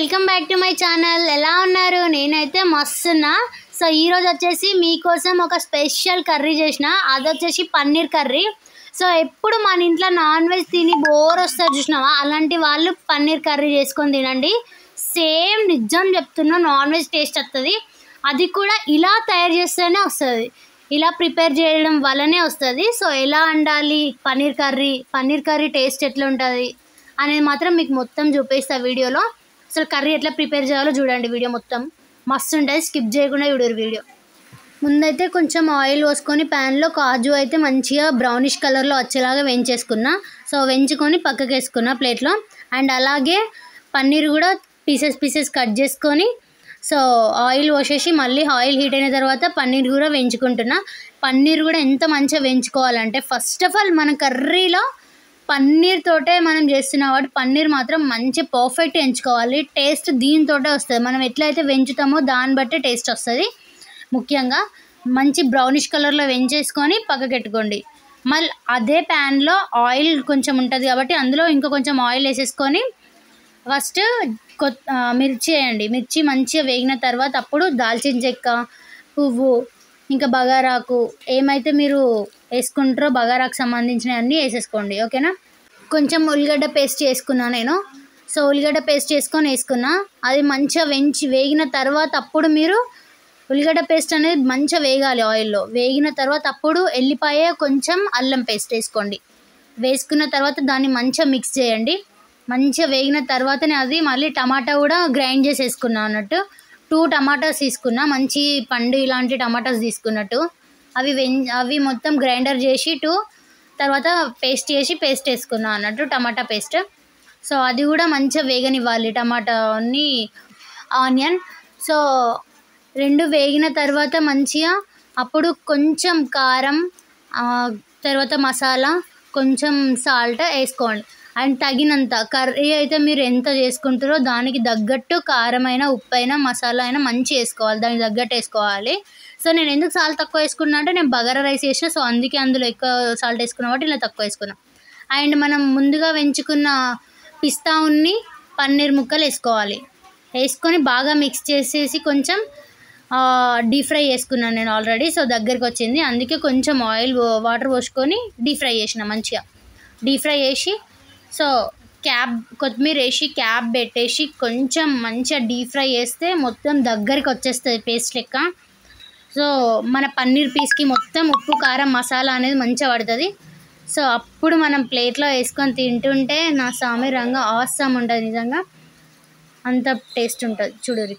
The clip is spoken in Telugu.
Welcome back to my channel. ఎలా ఉన్నారు? నేనైతే మస్తున్నా. సో ఈరోజు వచ్చేసి మీకోసం ఒక స్పెషల్ కర్రీ చేసిన, అది వచ్చేసి పన్నీర్ కర్రీ. సో ఎప్పుడు మన ఇంట్లో నాన్ వెజ్ తిని బోర్ వస్తుంది చూసినావా, అలాంటి వాళ్ళు పన్నీర్ కర్రీ చేసుకొని తినండి. సేమ్ నిజం చెప్తున్నా, నాన్ వెజ్ టేస్ట్ వస్తుంది. అది కూడా ఇలా తయారు చేస్తేనే వస్తుంది, ఇలా ప్రిపేర్ చేయడం వల్లనే వస్తుంది. సో ఎలా వండాలి పన్నీర్ కర్రీ టేస్ట్ ఎట్లా ఉంటుంది అనేది మాత్రం మీకు మొత్తం చూపిస్తా వీడియోలో. అసలు కర్రీ ఎట్లా ప్రిపేర్ చేయాలో చూడండి, వీడియో మొత్తం మస్తు ఉంటుంది, స్కిప్ చేయకుండా చూడరు వీడియో. ముందైతే కొంచెం ఆయిల్ పోసుకొని ప్యాన్లో కాజు అయితే మంచిగా బ్రౌనిష్ కలర్లో వచ్చేలాగా వేయించేసుకున్నా. సో వేయించుకొని పక్కకి వేసుకున్నా ప్లేట్లో. అండ్ అలాగే పన్నీర్ కూడా పీసెస్ కట్ చేసుకొని, సో ఆయిల్ పోసేసి మళ్ళీ ఆయిల్ హీట్ అయిన తర్వాత పన్నీర్ కూడా వేయించుకుంటున్నా. పన్నీర్ కూడా ఎంత మంచిగా వేయించుకోవాలంటే, ఫస్ట్ ఆఫ్ ఆల్ మన కర్రీలో పన్నీర్ తోటే మనం చేస్తున్నాం కాబట్టి పన్నీర్ మాత్రం మంచి పర్ఫెక్ట్ ఎంచుకోవాలి. టేస్ట్ దీనితోటే వస్తుంది, మనం ఎట్లయితే వెంచుతామో దాన్ని బట్టే టేస్ట్ వస్తుంది. ముఖ్యంగా మంచి బ్రౌనిష్ కలర్లో వెంచేసుకొని పక్కకెట్టుకోండి. మళ్ళీ అదే ప్యాన్లో ఆయిల్ కొంచెం ఉంటుంది కాబట్టి అందులో ఇంకా కొంచెం ఆయిల్ వేసేసుకొని ఫస్ట్ మిర్చి వేయండి. మిర్చి మంచిగా వేగిన తర్వాత అప్పుడు దాల్చిన చెక్క, పువ్వు, ఇంకా బగారాకు ఏమైతే మీరు వేసుకుంటారో బగారాకు సంబంధించిన అన్నీ వేసేసుకోండి, ఓకేనా. కొంచెం ఉల్లిగడ్డ పేస్ట్ చేసుకున్నా నేను. సో ఉల్లిగడ్డ పేస్ట్ వేసుకున్నా. అది మంచిగా వేగిన తర్వాత అప్పుడు మీరు ఉల్లిగడ్డ పేస్ట్ అనేది మంచిగా వేగాలి ఆయిల్లో. వేగిన తర్వాత అప్పుడు ఎల్లిపాయ, కొంచెం అల్లం పేస్ట్ వేసుకోండి. వేసుకున్న తర్వాత దాన్ని మంచిగా మిక్స్ చేయండి. మంచిగా వేగిన తర్వాతనే అది మళ్ళీ టమాటా కూడా గ్రైండ్ చేసి వేసుకున్నా అన్నట్టు. 2 టమాటాస్ తీసుకున్నా, మంచి పండు ఇలాంటి టమాటాస్ తీసుకున్నట్టు. అవి మొత్తం గ్రైండర్ చేసి తర్వాత పేస్ట్ వేసుకున్నా అన్నట్టు, టమాటా పేస్ట్. సో అది కూడా మంచిగా వేగనివ్వాలి, టమాటాని ఆనియన్. సో 2 వేగిన తర్వాత మంచిగా అప్పుడు కొంచెం కారం, తర్వాత మసాలా, కొంచెం సాల్ట్ వేసుకోండి. అండ్ తగినంత, కర్రీ అయితే మీరు ఎంత చేసుకుంటారో దానికి తగ్గట్టు కారమైన, ఉప్పైనా, మసాలా అయినా మంచి వేసుకోవాలి, దానికి తగ్గట్టు వేసుకోవాలి. సో నేను ఎందుకు సాల్ట్ తక్కువ వేసుకున్నా అంటే, నేను బగారా రైస్ చేసిన, సో అందుకే అందులో ఎక్కువ సాల్ట్ వేసుకున్నా కాబట్టి ఇలా తక్కువ వేసుకున్నా. అండ్ మనం ముందుగా వెంచుకున్న పిస్తా ఉన్ని పన్నీర్ ముక్కలు వేసుకోవాలి. వేసుకొని బాగా మిక్స్ చేసేసి కొంచెం డీప్ ఫ్రై చేసుకున్నాను నేను ఆల్రెడీ. సో దగ్గరికి వచ్చింది, అందుకే కొంచెం వాటర్ పోసుకొని డీప్ ఫ్రై చేసిన. మంచిగా డీప్ ఫ్రై చేసి, సో కొత్తిమీర వేసి క్యాప్ పెట్టేసి కొంచెం మంచిగా డీప్ ఫ్రై చేస్తే మొత్తం దగ్గరికి వచ్చేస్తుంది పేస్ట్ లెక్క. సో మన పన్నీర్ పీస్కి మొత్తం ఉప్పు, కారం, మసాలా అనేది మంచిగా పడుతుంది. సో అప్పుడు మనం ప్లేట్లో వేసుకొని తింటుంటే నా సామి రంగా ఆసమ్ ఉంటుంది, నిజంగా అంత టేస్ట్ ఉంటుంది చూడురి.